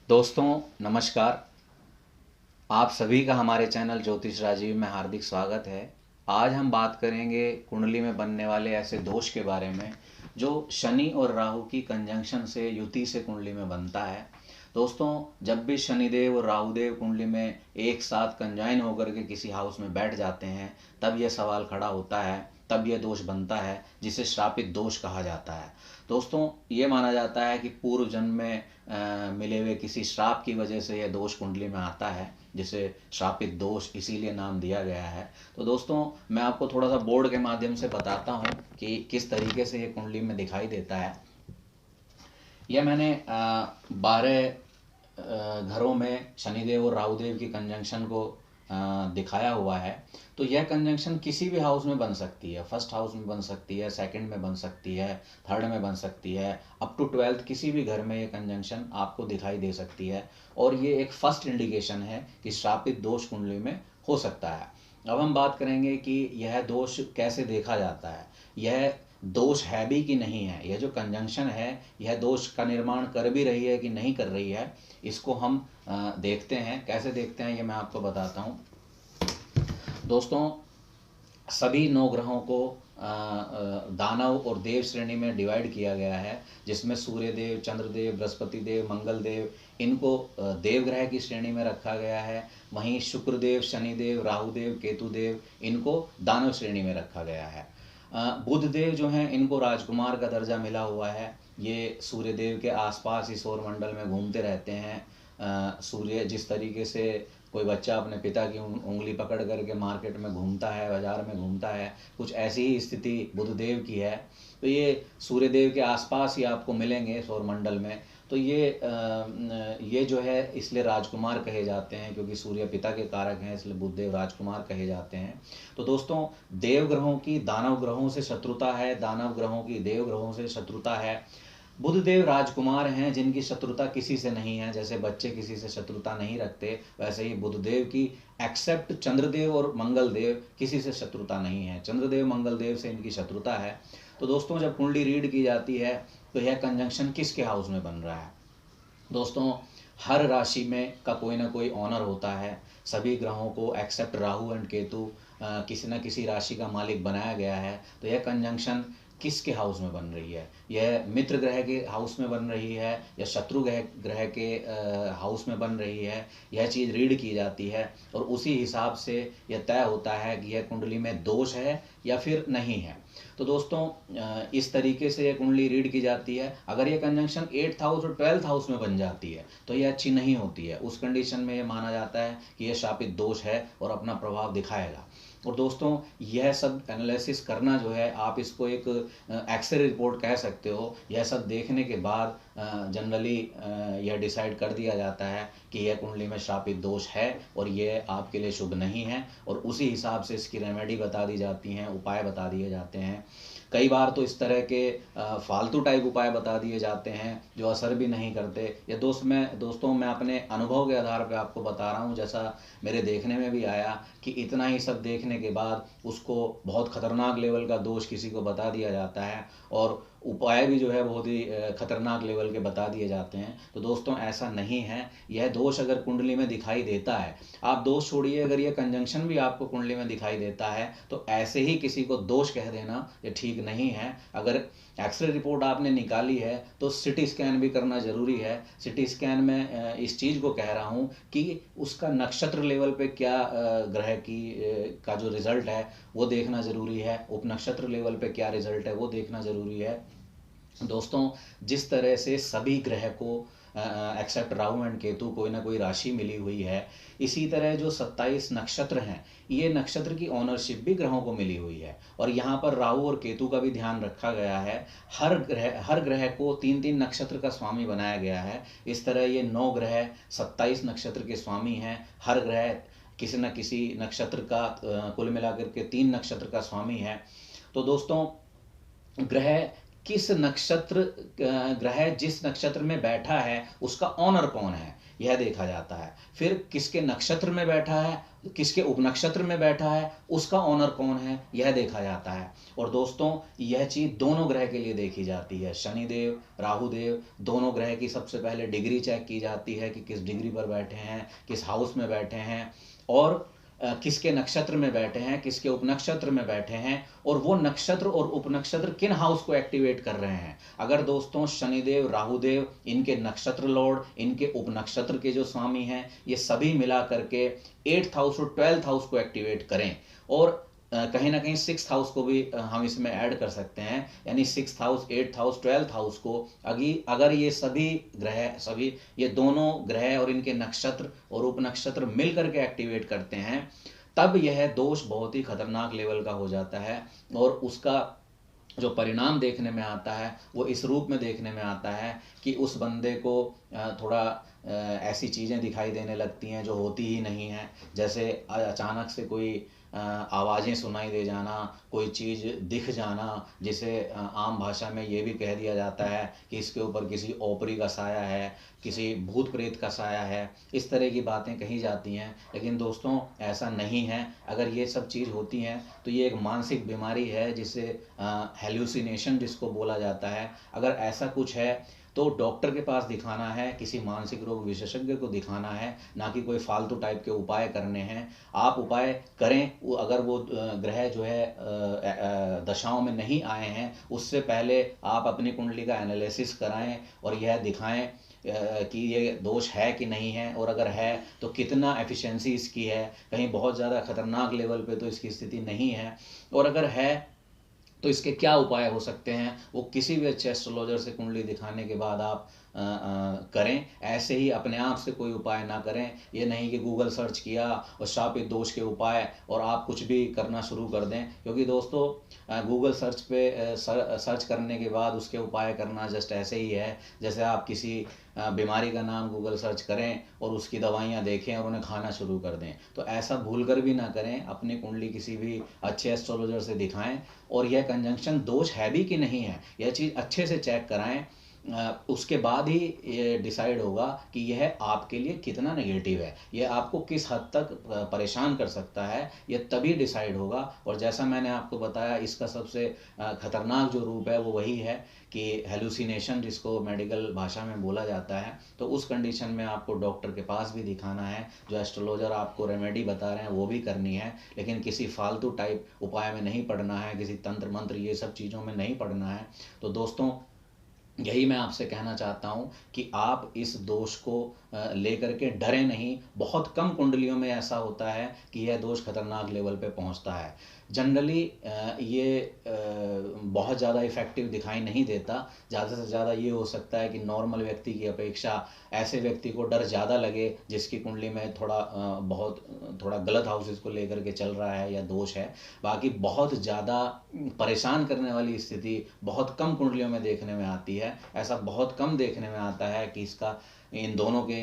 दोस्तों नमस्कार। आप सभी का हमारे चैनल ज्योतिष राजीव में हार्दिक स्वागत है। आज हम बात करेंगे कुंडली में बनने वाले ऐसे दोष के बारे में जो शनि और राहु की कंजंक्शन से युति से कुंडली में बनता है। दोस्तों, जब भी शनिदेव और राहुदेव कुंडली में एक साथ कंजाइन होकर के किसी हाउस में बैठ जाते हैं तब यह सवाल खड़ा होता है, तब यह दोष बनता है जिसे श्रापित दोष कहा जाता है। दोस्तों, ये माना जाता है कि पूर्व जन्म में मिले हुए किसी श्राप की वजह से यह दोष कुंडली में आता है, जिसे श्रापित दोष इसीलिए नाम दिया गया है। तो दोस्तों, मैं आपको थोड़ा सा बोर्ड के माध्यम से बताता हूँ कि किस तरीके से ये कुंडली में दिखाई देता है। यह मैंने 12 घरों में शनिदेव और राहुदेव की कंजंक्शन को दिखाया हुआ है। तो यह कंजंक्शन किसी भी हाउस में बन सकती है, फर्स्ट हाउस में बन सकती है, सेकंड में बन सकती है, थर्ड में बन सकती है, अप टू 12th किसी भी घर में ये कंजंक्शन आपको दिखाई दे सकती है। और ये एक फर्स्ट इंडिकेशन है कि श्रापित दोष कुंडली में हो सकता है। अब हम बात करेंगे कि यह दोष कैसे देखा जाता है, यह दोष है भी कि नहीं है, यह जो कंजंक्शन है यह दोष का निर्माण कर भी रही है कि नहीं कर रही है, इसको हम देखते हैं। कैसे देखते हैं ये मैं आपको बताता हूँ। दोस्तों, सभी 9 ग्रहों को दानव और देव श्रेणी में डिवाइड किया गया है, जिसमें सूर्यदेव, चंद्रदेव, बृहस्पति देव, मंगल देव, इनको देव ग्रह की श्रेणी में रखा गया है। वहीं शुक्रदेव, शनिदेव, राहुदेव, केतुदेव, इनको दानव श्रेणी में रखा गया है। बुध देव जो हैं इनको राजकुमार का दर्जा मिला हुआ है। ये सूर्यदेव के आसपास ही सौर मंडल में घूमते रहते हैं। सूर्य जिस तरीके से कोई बच्चा अपने पिता की उंगली पकड़ करके मार्केट में घूमता है, बाजार में घूमता है, कुछ ऐसी ही स्थिति बुधदेव की है। तो ये सूर्यदेव के आसपास ही आपको मिलेंगे सौर मंडल में। तो ये जो है इसलिए राजकुमार कहे जाते हैं, क्योंकि सूर्य पिता के कारक हैं, इसलिए बुधदेव राजकुमार कहे जाते हैं। तो दोस्तों, देव ग्रहों की दानव ग्रहों से शत्रुता है, दानव ग्रहों की देव ग्रहों से शत्रुता है। बुधदेव राजकुमार हैं जिनकी शत्रुता किसी से नहीं है। जैसे बच्चे किसी से शत्रुता नहीं रखते, वैसे ही बुधदेव की एक्सेप्ट चंद्रदेव और मंगलदेव किसी से शत्रुता नहीं है। चंद्रदेव मंगलदेव से इनकी शत्रुता है। तो दोस्तों, जब कुंडली रीड की जाती है तो यह कंजंक्शन किसके हाउस में बन रहा है। दोस्तों, हर राशि में का कोई ना कोई ऑनर होता है। सभी ग्रहों को एक्सेप्ट राहु एंड केतु किसी न किसी राशि का मालिक बनाया गया है। तो यह कंजंक्शन किसके हाउस में बन रही है, यह मित्र ग्रह के हाउस में बन रही है या शत्रु ग्रह के हाउस में बन रही है, यह चीज़ रीड की जाती है। और उसी हिसाब से यह तय होता है कि यह कुंडली में दोष है या फिर नहीं है। तो दोस्तों, इस तरीके से यह कुंडली रीड की जाती है। अगर यह कंजंक्शन 8th हाउस और 12th हाउस में बन जाती है तो यह अच्छी नहीं होती है। उस कंडीशन में यह माना जाता है कि यह शापित दोष है और अपना प्रभाव दिखाएगा। और दोस्तों, यह सब एनालिसिस करना जो है, आप इसको एक एक्सरे रिपोर्ट कह सकते हो। यह सब देखने के बाद जनरली यह डिसाइड कर दिया जाता है कि यह कुंडली में श्रापित दोष है और यह आपके लिए शुभ नहीं है। और उसी हिसाब से इसकी रेमेडी बता दी जाती हैं, उपाय बता दिए जाते हैं। कई बार तो इस तरह के फालतू टाइप उपाय बता दिए जाते हैं जो असर भी नहीं करते। ये दोस्तों मैं अपने अनुभव के आधार पर आपको बता रहा हूँ, जैसा मेरे देखने में भी आया कि इतना ही सब देखने के बाद उसको बहुत खतरनाक लेवल का दोष किसी को बता दिया जाता है और उपाय भी जो है बहुत ही खतरनाक लेवल के बता दिए जाते हैं। तो दोस्तों, ऐसा नहीं है। यह दोष अगर कुंडली में दिखाई देता है, आप दोष छोड़िए, अगर यह कंजंक्शन भी आपको कुंडली में दिखाई देता है तो ऐसे ही किसी को दोष कह देना ये ठीक नहीं है। अगर एक्सरे रिपोर्ट आपने निकाली है तो सिटी स्कैन भी करना ज़रूरी है। सिटी स्कैन में इस चीज़ को कह रहा हूँ कि उसका नक्षत्र लेवल पे क्या ग्रह की का जो रिजल्ट है वो देखना ज़रूरी है, उपनक्षत्र लेवल पे क्या रिजल्ट है वो देखना ज़रूरी है। दोस्तों, जिस तरह से सभी ग्रह को एक्सेप्ट राहु एंड केतु कोई ना कोई राशि मिली हुई है, इसी तरह जो 27 नक्षत्र हैं, ये नक्षत्र की ओनरशिप भी ग्रहों को मिली हुई है। और यहाँ पर राहु और केतु का भी ध्यान रखा गया है। हर ग्रह को 3-3 नक्षत्र का स्वामी बनाया गया है। इस तरह ये 9 ग्रह 27 नक्षत्र के स्वामी हैं। हर ग्रह किसी न किसी नक्षत्र का कुल मिलाकर के 3 नक्षत्र का स्वामी है। तो दोस्तों, ग्रह किस नक्षत्र ग्रह जिस नक्षत्र में बैठा है उसका ऑनर कौन है, यह देखा जाता है। फिर किसके नक्षत्र में बैठा है, किसके उपनक्षत्र में बैठा है, उसका ऑनर कौन है, यह देखा जाता है। और दोस्तों यह चीज़ दोनों ग्रह के लिए देखी जाती है, शनिदेव राहुदेव दोनों ग्रह की सबसे पहले डिग्री चेक की जाती है कि किस डिग्री पर बैठे हैं, किस हाउस में बैठे हैं, और किसके नक्षत्र में बैठे हैं, किसके उपनक्षत्र में बैठे हैं, और वो नक्षत्र और उपनक्षत्र किन हाउस को एक्टिवेट कर रहे हैं। अगर दोस्तों शनिदेव राहुदेव इनके नक्षत्र लॉर्ड, इनके उपनक्षत्र के जो स्वामी हैं, ये सभी मिला करके 8th हाउस और 12th हाउस को एक्टिवेट करें, और कहीं ना कहीं 6th हाउस को भी हम इसमें ऐड कर सकते हैं, यानी 6th house 8th house 12th house को अगर ये सभी ग्रह, सभी ये दोनों ग्रह और इनके नक्षत्र और उपनक्षत्र मिल करके एक्टिवेट करते हैं, तब यह दोष बहुत ही खतरनाक लेवल का हो जाता है। और उसका जो परिणाम देखने में आता है वो इस रूप में देखने में आता है कि उस बंदे को थोड़ा ऐसी चीज़ें दिखाई देने लगती हैं जो होती ही नहीं हैं। जैसे अचानक से कोई आवाज़ें सुनाई दे जाना, कोई चीज़ दिख जाना, जिसे आम भाषा में ये भी कह दिया जाता है कि इसके ऊपर किसी ओपरी का साया है, किसी भूत प्रेत का साया है, इस तरह की बातें कही जाती हैं। लेकिन दोस्तों ऐसा नहीं है। अगर ये सब चीज़ होती हैं तो ये एक मानसिक बीमारी है जिसे हेल्यूसिनेशन जिसको बोला जाता है। अगर ऐसा कुछ है तो डॉक्टर के पास दिखाना है, किसी मानसिक रोग विशेषज्ञ को दिखाना है, ना कि कोई फालतू टाइप के उपाय करने हैं। आप उपाय करें, अगर वो ग्रह जो है दशाओं में नहीं आए हैं, उससे पहले आप अपनी कुंडली का एनालिसिस कराएं और यह दिखाएं कि ये दोष है कि नहीं है, और अगर है तो कितना एफिशिएंसी इसकी है, कहीं बहुत ज़्यादा खतरनाक लेवल पे तो इसकी स्थिति नहीं है, और अगर है तो इसके क्या उपाय हो सकते हैं, वो किसी भी अच्छे एस्ट्रोलॉजर से कुंडली दिखाने के बाद आप करें। ऐसे ही अपने आप से कोई उपाय ना करें। ये नहीं कि गूगल सर्च किया और शापित दोष के उपाय और आप कुछ भी करना शुरू कर दें, क्योंकि दोस्तों गूगल सर्च पे सर्च करने के बाद उसके उपाय करना जस्ट ऐसे ही है जैसे आप किसी बीमारी का नाम गूगल सर्च करें और उसकी दवाइयाँ देखें और उन्हें खाना शुरू कर दें। तो ऐसा भूल कर भी ना करें। अपनी कुंडली किसी भी अच्छे एस्ट्रोलॉजर से दिखाएं और यह कंजंक्शन दोष है भी कि नहीं है, यह चीज़ अच्छे से चेक कराएं। उसके बाद ही ये डिसाइड होगा कि यह आपके लिए कितना नेगेटिव है, यह आपको किस हद तक परेशान कर सकता है, यह तभी डिसाइड होगा। और जैसा मैंने आपको बताया, इसका सबसे खतरनाक जो रूप है वो वही है कि हेलुसिनेशन, जिसको मेडिकल भाषा में बोला जाता है। तो उस कंडीशन में आपको डॉक्टर के पास भी दिखाना है, जो एस्ट्रोलॉजर आपको रेमेडी बता रहे हैं वो भी करनी है, लेकिन किसी फालतू टाइप उपाय में नहीं पड़ना है, किसी तंत्र मंत्र ये सब चीज़ों में नहीं पड़ना है। तो दोस्तों यही मैं आपसे कहना चाहता हूँ कि आप इस दोष को लेकर के डरें नहीं। बहुत कम कुंडलियों में ऐसा होता है कि यह दोष खतरनाक लेवल पे पहुँचता है। जनरली ये बहुत ज़्यादा इफ़ेक्टिव दिखाई नहीं देता। ज़्यादा से ज़्यादा ये हो सकता है कि नॉर्मल व्यक्ति की अपेक्षा ऐसे व्यक्ति को डर ज़्यादा लगे जिसकी कुंडली में थोड़ा गलत हाउसेस को लेकर के चल रहा है या दोष है। बाकी बहुत ज़्यादा परेशान करने वाली स्थिति बहुत कम कुंडलियों में देखने में आती है। ऐसा बहुत कम देखने में आता है कि इसका इन दोनों के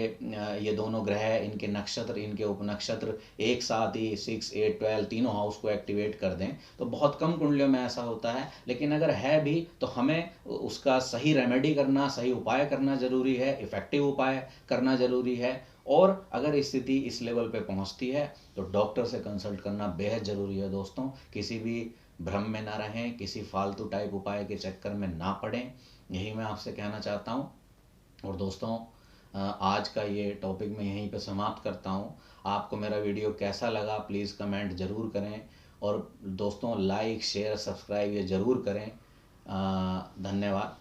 ये दोनों ग्रह, इनके नक्षत्र, इनके उपनक्षत्र एक साथ ही 6, 8, 12 तीनों हाउस को एक्टिवेट कर दें। तो बहुत कम कुंडलियों में ऐसा होता है। लेकिन अगर है भी तो हमें उसका सही रेमेडी करना, सही उपाय करना ज़रूरी है, इफ़ेक्टिव उपाय करना ज़रूरी है। और अगर स्थिति इस लेवल पे पहुंचती है तो डॉक्टर से कंसल्ट करना बेहद ज़रूरी है। दोस्तों किसी भी भ्रम में ना रहें, किसी फालतू टाइप उपाय के चक्कर में ना पड़ें, यही मैं आपसे कहना चाहता हूँ। और दोस्तों आज का ये टॉपिक मैं यहीं पे समाप्त करता हूँ। आपको मेरा वीडियो कैसा लगा प्लीज़ कमेंट ज़रूर करें, और दोस्तों लाइक शेयर सब्सक्राइब ये ज़रूर करें। धन्यवाद।